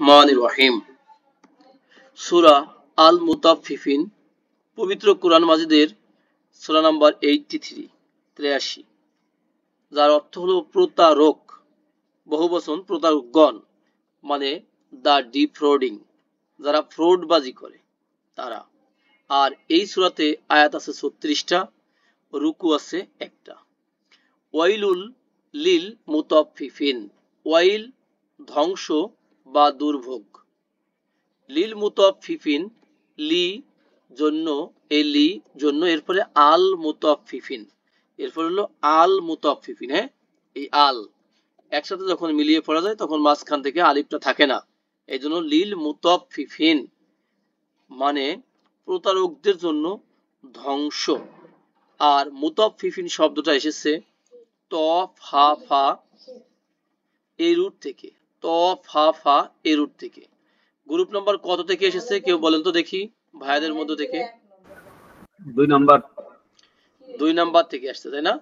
রহমানির রহিম। সূরা আল মুতাফফিফিন পবিত্র কোরআন মাজিদের সূরা নাম্বার 83 যার অর্থ হলো প্রতারক, বহুবচন প্রতারকগণ, মানে দা ডিফ্রডিং, যারা ফ্রডবাজি করে তারা। আর এই সূরাতে আয়াত আছে 36টা, রুকু আছে একটা। ওয়াইলুল লিল মুতাফফিফিন, ওয়াইল ধ্বংস বা দুর্ভোগ, লিল মুতাফফিফিন লি জন্য, এই লি জন্য, এরপরে আল মুতাফফিফিন, এরপর হলো আল মুতাফফিফিন। হ্যাঁ, এই আল একসাথে যখন মিলিয়ে পড়া যায় তখন মাঝখান থেকে আলিফটা থাকে না, এই জন্য লিল মুতাফফিফিন মানে প্রতারকদের জন্য ধ্বংস। আর মুতাফফিফিন শব্দটা এসেছে ত ফা ফা এই রুট থেকে, ত ফা ফা এই রুট থেকে। গ্রুপ নাম্বার কত থেকে এসেছে কেউ বলেন তো দেখি, ভাইদের মধ্য থেকে? 2 নাম্বার থেকে আসছে, তাই না?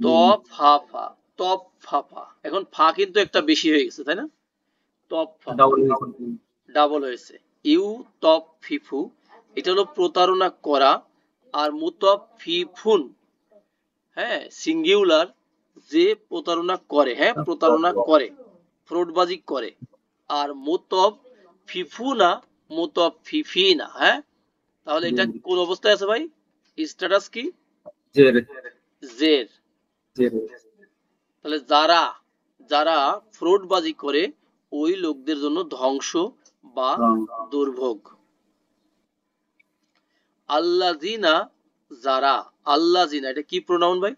ত ফা ফা, তপ ফা ফা। এখন ফা কিন্তু একটা বেশি হয়ে গেছে, তাই না? তপ ফা ডাবল হয়েছে। ইউ তপ ফিফু, এটা হলো প্রতারণা করা। আর মুতাফফিফুন, হ্যাঁ, সিঙ্গুলার, যে প্রতারণা করে, হ্যাঁ, প্রতারণা করে, ফ্রডবাজি করে। আর মুতাফফিফুনা, মুতাফফিফিনা, হ্যাঁ। তাহলে এটা কোন অবস্থায় আছে ভাই? স্ট্যাটাস কি? জের। জের। তাহলে যারা যারা ফ্রডবাজি করে ওই লোকদের জন্য ধ্বংস বা দুর্ভোগ। আল্লাযিনা, যারা, আল্লাযিনা এটা কি প্রোনাউন ভাই?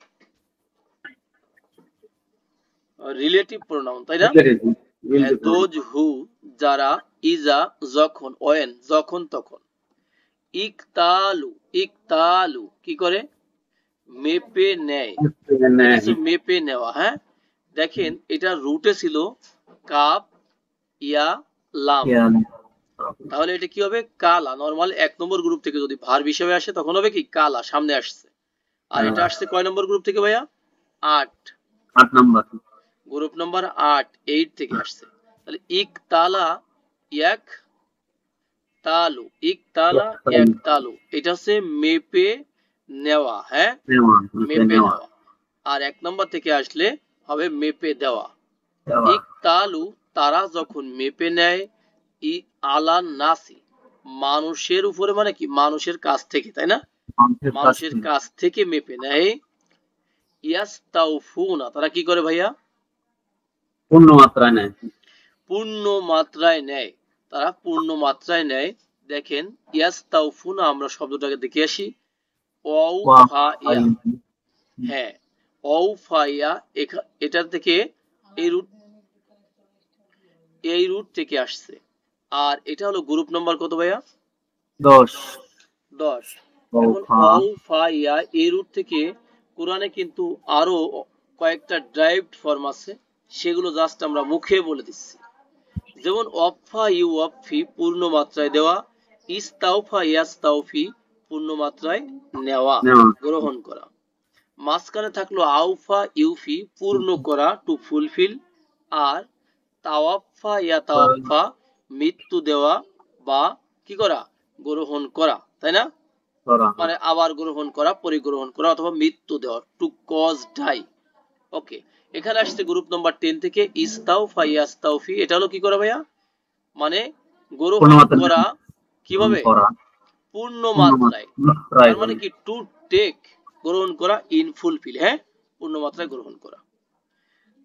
রিলেটিভ প্রোনাউন, তাই না? দোজ হু, যারা, ইজা যখন, ওয়েন যখন তখন, ইকতালু, ইকতালু কি করে? মেপে নেয়, মেপে নেওয়া। হ্যাঁ, দেখেন এটা রুটে ছিল কাফ ইয়া লাম, তাহলে এটা কি হবে? কালা। নরমাল 1 নম্বর গ্রুপ থেকে যদি ভার্ব হিসেবে আসে তখন হবে কি? কালা, সামনে আসছে। আর এটা আসছে কয় নম্বর গ্রুপ থেকে ভাইয়া? 8 নম্বর গ্রুপ নাম্বার 8 থেকে আসছে। তাহলে ইকতালা এক তালু, ইকতালা এক তালু, এটা হচ্ছে মেপে নেওয়া। হ্যাঁ, মেপে নেওয়া। আর 1 নম্বর থেকে আসলে হবে মেপে দেওয়া। ইকতালু, তারা যখন মেপে নেয়, ই আলা নাসি, মানুষের উপরে, মানে কি? মানুষের কাছ থেকে, তাই না? মানুষের কাছ থেকে মেপে নেয়। ইয়াস্তাউফুনা, তারা কি করে ভাইয়া? পূর্ণ মাত্রায় নেয়। পূর্ণ মাত্রায় নেয়, তারা পূর্ণ মাত্রায় নেয়। দেখেন ইয়াস্তাউফুনা, আমরা শব্দটাকে দেখে আসি। ওয়াফাইয়া, হ্যাঁ, ওয়াফাইয়া, এটা থেকে এই রুট থেকে আসছে। আর এটা হলো গ্রুপ নাম্বার কত ভাইয়া? 10। এখন ওয়াফাইয়া এই রুট থেকে কোরআনে কিন্তু আরো কয়েকটা ড্রাইভড ফর্ম আছে, সেগুলো জাস্ট আমরা মুখে বলে দিচ্ছি। যেমন ওয়াফা ইউ ওয়াফি, পূর্ণ মাত্রায় দেওয়া। ইস্তাউফা ইয়াস্তাউফি, পূর্ণ মাত্রায় নেওয়া, গ্রহণ করা। মাঝখানে থাকলো আউফা ইউফি, পূর্ণ করা, টু ফুলফিল। আর তাওয়াফা ইয়া তাওয়াফা, মৃত্যু দেওয়া বা কি করা? গ্রহণ করা, তাই না? মানে আবার গ্রহণ করা, পরিগ্রহণ করা, অথবা মৃত্যু দেওয়া, টু কজ ডাই। ওকে, এখানে আসছে গ্রুপ নাম্বার 10 থেকে ইস্তাউফা ইয়াস্তাউফি, এটা হলো কি করা ভাইয়া? মানে গ্রহণ করা, কিভাবে? পূর্ণ মাত্রায়। তার মানে কি? টু টেক, গ্রহণ করা, ইন ফুলফিল, হ্যাঁ, পূর্ণ মাত্রায় গ্রহণ করা।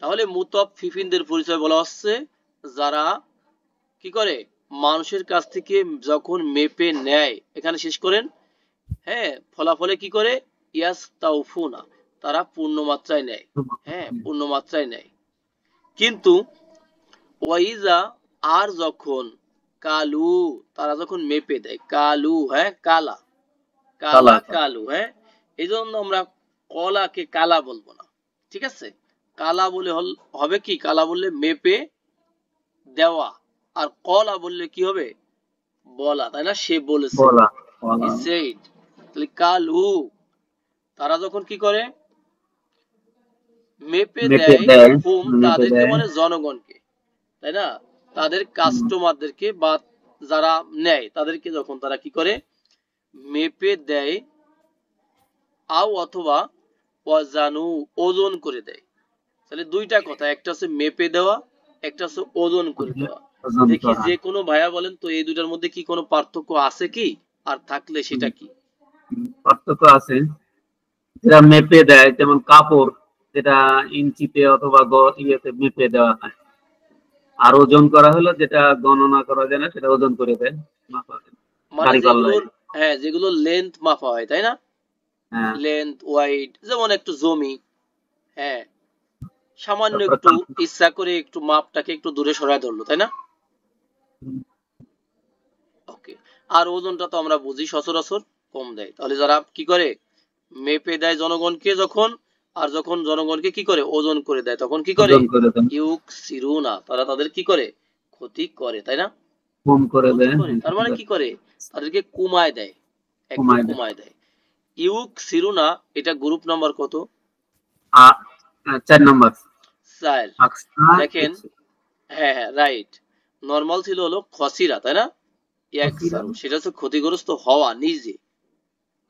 তাহলে মুতাফফিফিনদের পরিচয় বলা হচ্ছে যারা কি করে? মানুষের কাছ থেকে যখন মেপে নেয়, এখানে শেষ করেন, হ্যাঁ, ফলাফলে কি করে? ইয়াস্তাউফুনা, তারা পূর্ণ মাত্রায় নেয়, হ্যাঁ, পূর্ণ মাত্রায় নেয়। কিন্তু ওয়াইজা, আর যখন, কালু, তারা যখন মেপে দেয়, কালু, হ্যাঁ, কালা, কালা, কালু, হ্যাঁ, এই জন্য আমরা কলাকে কালা বলবো না, ঠিক আছে? কালা বলে হবে কি? কালা বললে মেপে দেওয়া, আর কলা বললে কি হবে? বলা, তাই না? সে বলেছে, তাহলে কালু, তারা যখন কি করে? মেপে দেয়, হুম, তাদেরকে, মানে জনগণকে, তাই না? তাদের কাস্টমারদেরকে বা যারা নেয় তাদেরকে যখন তারা কি করে মেপে দেয়, আও অথবা ওয়াজানু ওজন করে দেয়। তাহলে দুইটা কথা, একটা হচ্ছে মেপে দেওয়া, একটা হচ্ছে ওজন করে দেওয়া। দেখি যে কোনো ভাইয়া বলেন তো এই দুইটার মধ্যে কি কোনো পার্থক্য আছে কি, আর থাকলে সেটা কি? পার্থক্য আছে। যেটা মেপে দেয়, যেমন কাপড়, যেটা ইঞ্চিতে অথবা ইয়েতে মেপে দেওয়া হয়। আর ওজন করা হলো যেটা গণনা করা যায় না, সেটা ওজন করে দেয়। মানে যেগুলো লেন্থ মাপা হয়, তাই না? লেন্থ ওয়াইড, যেমন একটু জমি, হ্যাঁ সামান্য একটু ইচ্ছা করে একটু মাপটাকে একটু দূরে সরায় ধরলো, তাই না? ওকে। আর ওজনটা তো আমরা বুঝি সচরাচর কম দেয়। তাহলে যারা কি করে মেপে দেয় জনগণকে যখন, আর যখন জনগণকে কি করে ওজন করে দেয় তখন কি করে ইউক সিরুনা, তারা তাদের কি করে ক্ষতি করে, তাই না? কম করে দেয়। তার মানে কি করে তাদেরকে কমায় দেয়, একটু কমায় দেয়। ইউক সিরুনা, এটা গ্রুপ নাম্বার কত? 4 নাম্বার। 4। দেখেন, হ্যাঁ হ্যাঁ রাইট। নরমাল ছিল হলো খসিরা, তাই না? সেটা হচ্ছে ক্ষতিগ্রস্ত হওয়া নিজে।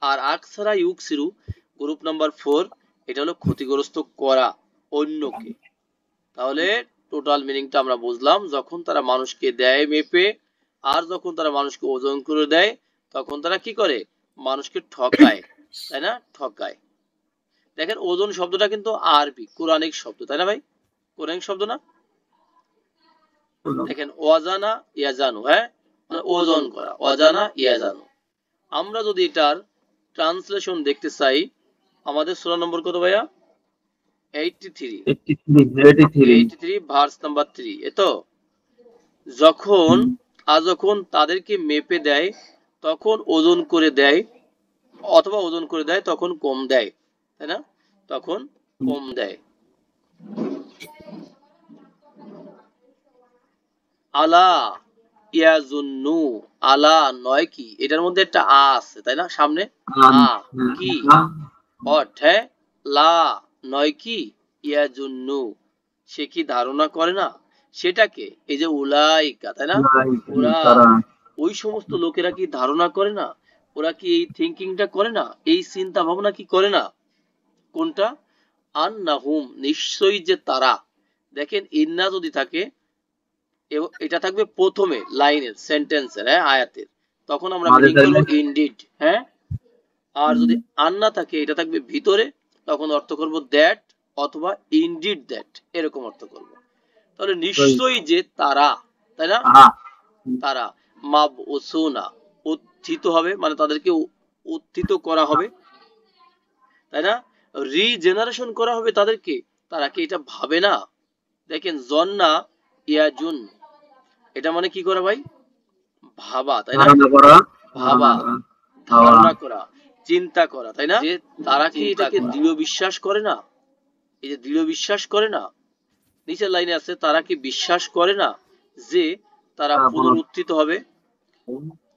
আর আকসারা ইউকসিরু গ্রুপ নাম্বার 4, এটা হলো ক্ষতিগ্রস্ত করা অন্যকে। তাহলে টোটাল মিনিংটা আমরা বুঝলাম, যখন তারা মানুষকে দেয় মেপে, আর যখন তারা মানুষকে ওজন করে দেয়, তখন তারা কি করে মানুষকে ঠকায়, তাই না? ঠকায়। দেখেন ওজন শব্দটা কিন্তু আরবি কোরআনিক শব্দ, তাই না ভাই? কোরআনিক শব্দ না? দেখেন ওয়াজানা ইয়াজানু, হ্যাঁ ওজন করা, ওয়াজানা ইয়াজানু। আমরা যদি এটার ট্রান্সলেশন দেখতে চাই, আমাদের সূরা নম্বর কত ভাইয়া? 83 ভার্স নাম্বার 3, এতো যখন তাদেরকে মেপে দেয় তখন ওজন করে দেয়, অথবা ওজন করে দেয় তখন কম দেয়, তাই না? তখন কম দেয়। আলা ইয়াজুন্নু, আলা নয় কি, এটার মধ্যে একটা আ আছে, তাই না? সামনে আ কি অর্থে লা নয় কি ইয়াজুন্নু, সে কি ধারণা করে না, সেটাকে এই যে উলাইকা, তাই না? ওরা, ওই সমস্ত লোকেরা কি ধারণা করে না, ওরা কি এই থিঙ্কিংটা করে না, এই চিন্তা ভাবনা কি করে না? কোনটা? আন্নাহুম, নিশ্চয়ই যে তারা। দেখেন ইন্না যদি থাকে, এটা থাকবে প্রথমে লাইনের, সেন্টেন্সের, হ্যাঁ আয়াতের, তখন আমরা মিনিং করব ইনডিড, হ্যাঁ। আর যদি আন্না থাকে, এটা থাকবে ভিতরে, তখন অর্থ করব দ্যাট অথবা ইনডিড দ্যাট, এরকম অর্থ করব। তাহলে নিশ্চয়ই যে তারা, তাই না? তারা মাবউসুনা, উত্থিত হবে, মানে তাদেরকে উত্থিত করা হবে, তাই না? রিজেনারেশন করা হবে তাদেরকে, তারা কি এটা ভাবে না? দেখেন জন্না ইয়াজুন, এটা মানে কি করা ভাই? ভাবা, তাই না? ভাবা, ধারণা করা, চিন্তা করা, তাই না? যে তারা কি এটাকে দৃঢ় বিশ্বাস করে না? এই যে দৃঢ় বিশ্বাস করে না, নিচের লাইনে আছে, তারা কি বিশ্বাস করে না যে তারা পুনরুত্থিত হবে?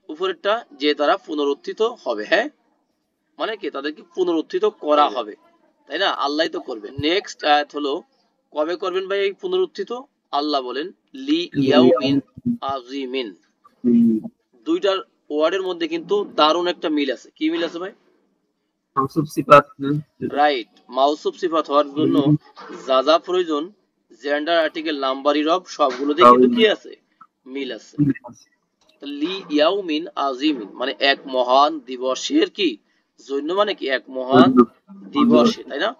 উপরেরটা যে তারা পুনরুত্থিত হবে, হ্যাঁ মানে কি তাদেরকে পুনরুত্থিত করা হবে, তাই না? আল্লাহ তো করবে। নেক্সট আয়াত হলো, কবে করবেন ভাই এই পুনরুত্থিত? আল্লাহ বলেন লি ইয়াউমিন আযীমিন। দুইটার ওয়ার্ডের মধ্যে কিন্তু দারুণ একটা মিল আছে। কি মিল আছে ভাই? মাউসুফ সিফাত, রাইট। মাউসুফ সিফাত হওয়ার জন্য যা যা প্রয়োজন, জেন্ডার, আর্টিকেল, নাম্বার, ইরব, সবগুলোতে কিন্তু কি আছে? মিল আছে। লি ইয়াউমিন আযীমিন মানে এক মহান দিবসের কি জন্য, মানে কি এক মহান দিবসে, তাই না?